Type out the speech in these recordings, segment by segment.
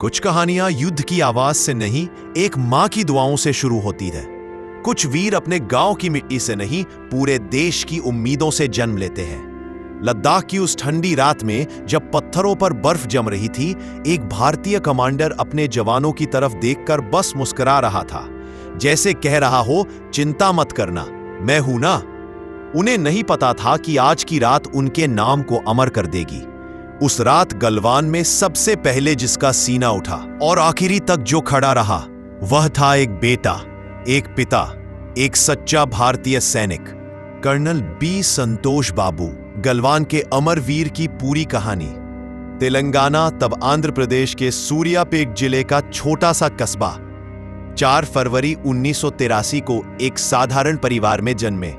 कुछ कहानियां युद्ध की आवाज से नहीं, एक मां की दुआओं से शुरू होती है। कुछ वीर अपने गांव की मिट्टी से नहीं, पूरे देश की उम्मीदों से जन्म लेते हैं। लद्दाख की उस ठंडी रात में जब पत्थरों पर बर्फ जम रही थी, एक भारतीय कमांडर अपने जवानों की तरफ देखकर बस मुस्कुरा रहा था, जैसे कह रहा हो, चिंता मत करना, मैं हूं ना। उन्हें नहीं पता था कि आज की रात उनके नाम को अमर कर देगी। उस रात गलवान में सबसे पहले जिसका सीना उठा और आखिरी तक जो खड़ा रहा, वह था एक बेटा, एक पिता, एक सच्चा भारतीय सैनिक, कर्नल बी संतोष बाबू। गलवान के अमर वीर की पूरी कहानी। तेलंगाना, तब आंध्र प्रदेश के सूर्यापेट जिले का छोटा सा कस्बा। 4 फरवरी 1983 को एक साधारण परिवार में जन्मे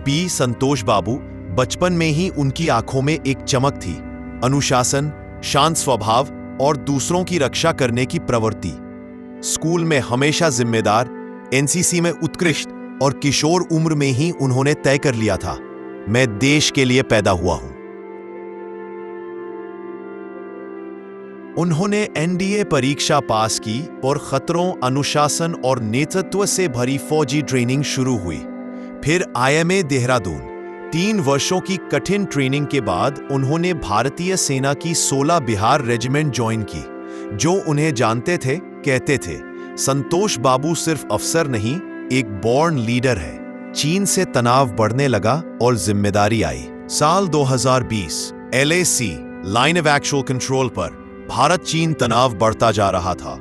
बी संतोष बाबू। बचपन में ही उनकी आंखों में एक चमक थी, अनुशासन, शांत स्वभाव और दूसरों की रक्षा करने की प्रवृत्ति। स्कूल में हमेशा जिम्मेदार, एनसीसी में उत्कृष्ट और किशोर उम्र में ही उन्होंने तय कर लिया था, मैं देश के लिए पैदा हुआ हूं। उन्होंने एनडीए परीक्षा पास की और खतरों, अनुशासन और नेतृत्व से भरी फौजी ट्रेनिंग शुरू हुई। फिर आईएमए देहरादून। 3 वर्षों की कठिन ट्रेनिंग के बाद उन्होंने भारतीय सेना की 16 बिहार रेजिमेंट ज्वाइन की। जो उन्हें जानते थे कहते थे, संतोष बाबू सिर्फ अफसर नहीं, एक बॉर्न लीडर है। चीन से तनाव बढ़ने लगा और जिम्मेदारी आई। साल 2020 LAC line of actual control पर भारत चीन तनाव बढ़ता जा रहा था।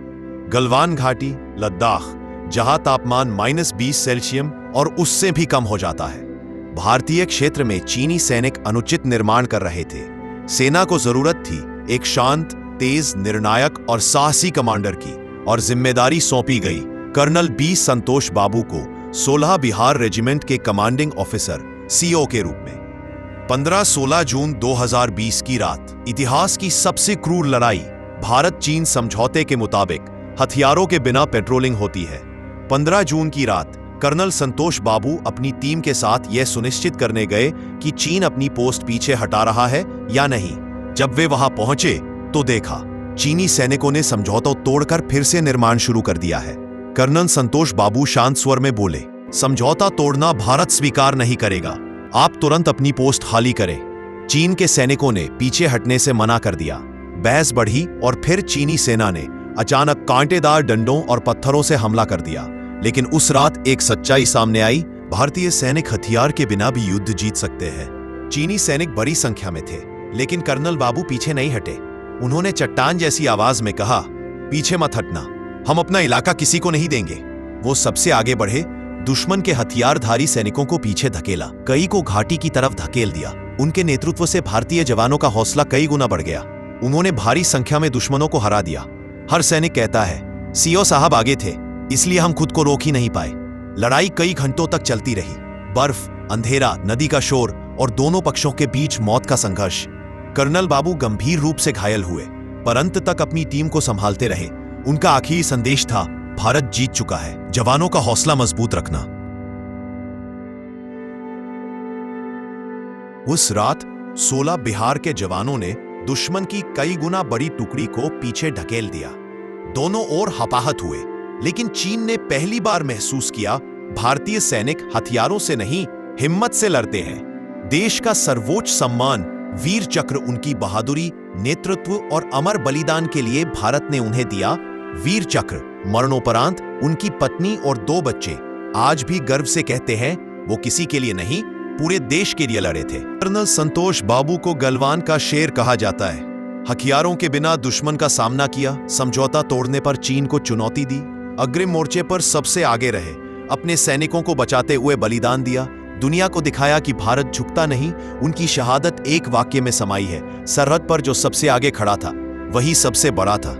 गलवान घाटी, लद्दाख, जहां तापमान -20 सेल्सियस और उससे भी कम हो जाता है। भारतीय क्षेत्र में चीनी सैनिक अनुचित निर्माण कर रहे थे। सेना को जरूरत थी एक शांत, तेज, निर्णायक और साहसी कमांडर की, और जिम्मेदारी सौंपी गई कर्नल बी संतोष बाबू को 16 बिहार रेजिमेंट के कमांडिंग ऑफिसर CO के रूप में। 15-16 जून 2020 की रात, इतिहास की सबसे क्रूर लड़ाई। भारत चीन समझौते के मुताबिक हथियारों के बिना पेट्रोलिंग होती है। 15 जून की रात कर्नल संतोष बाबू अपनी टीम के साथ यह सुनिश्चित करने गए कि चीन अपनी पोस्ट पीछे हटा रहा है या नहीं। जब वे वहां पहुंचे तो देखा, चीनी सैनिकों ने समझौता तोड़कर फिर से निर्माण शुरू कर दिया है। कर्नल संतोष बाबू शांत स्वर में बोले, समझौता तोड़ना भारत स्वीकार नहीं करेगा, आप तुरंत अपनी पोस्ट खाली करें। चीन के सैनिकों ने पीछे हटने से मना कर दिया। बहस बढ़ी और फिर चीनी सेना ने अचानक कांटेदार डंडों और पत्थरों से हमला कर दिया। लेकिन उस रात एक सच्चाई सामने आई, भारतीय सैनिक हथियार के बिना भी युद्ध जीत सकते हैं। चीनी सैनिक बड़ी संख्या में थे, लेकिन कर्नल बाबू पीछे नहीं हटे। उन्होंने चट्टान जैसी आवाज में कहा, पीछे मत हटना, हम अपना इलाका किसी को नहीं देंगे। वो सबसे आगे बढ़े, दुश्मन के हथियारधारी सैनिकों को पीछे धकेला, कई को घाटी की तरफ धकेल दिया। उनके नेतृत्व से भारतीय जवानों का हौसला कई गुना बढ़ गया। उन्होंने भारी संख्या में दुश्मनों को हरा दिया। हर सैनिक कहता है, CO साहब आगे थे, इसलिए हम खुद को रोक ही नहीं पाए। लड़ाई कई घंटों तक चलती रही। बर्फ, अंधेरा, नदी का शोर और दोनों पक्षों के बीच मौत का संघर्ष। कर्नल बाबू गंभीर रूप से घायल हुए, पर अंत तक अपनी टीम को संभालते रहे। उनका आखिरी संदेश था, भारत जीत चुका है, जवानों का हौसला मजबूत रखना। उस रात 16 बिहार के जवानों ने दुश्मन की कई गुना बड़ी टुकड़ी को पीछे ढकेल दिया। दोनों ओर हताहत हुए, लेकिन चीन ने पहली बार महसूस किया, भारतीय सैनिक हथियारों से नहीं, हिम्मत से लड़ते हैं। देश का सर्वोच्च सम्मान वीर चक्र उनकी बहादुरी, नेतृत्व और अमर बलिदान के लिए भारत ने उन्हें दिया। वीर चक्र। मरणोपरांत उनकी पत्नी और 2 बच्चे आज भी गर्व से कहते हैं, वो किसी के लिए नहीं, पूरे देश के लिए लड़े थे। कर्नल संतोष बाबू को गलवान का शेर कहा जाता है। हथियारों के बिना दुश्मन का सामना किया, समझौता तोड़ने पर चीन को चुनौती दी, अग्रिम मोर्चे पर सबसे आगे रहे, अपने सैनिकों को बचाते हुए बलिदान दिया, दुनिया को दिखाया कि भारत झुकता नहीं। उनकी शहादत एक वाक्य में समाई है, सरहद पर जो सबसे आगे खड़ा था वही सबसे बड़ा था।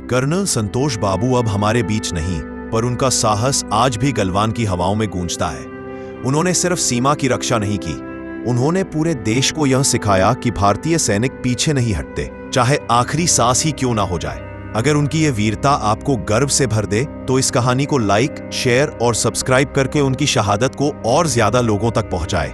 कर्नल संतोष बाबू अब हमारे बीच नहीं, पर उनका साहस आज भी गलवान की हवाओं में गूंजता है। उन्होंने सिर्फ सीमा की रक्षा नहीं की, उन्होंने पूरे देश को यह सिखाया कि भारतीय सैनिक पीछे नहीं हटते, चाहे आखिरी सांस ही क्यों ना हो जाए। अगर उनकी यह वीरता आपको गर्व से भर दे, तो इस कहानी को लाइक, शेयर और सब्सक्राइब करके उनकी शहादत को और ज्यादा लोगों तक पहुंचाएं।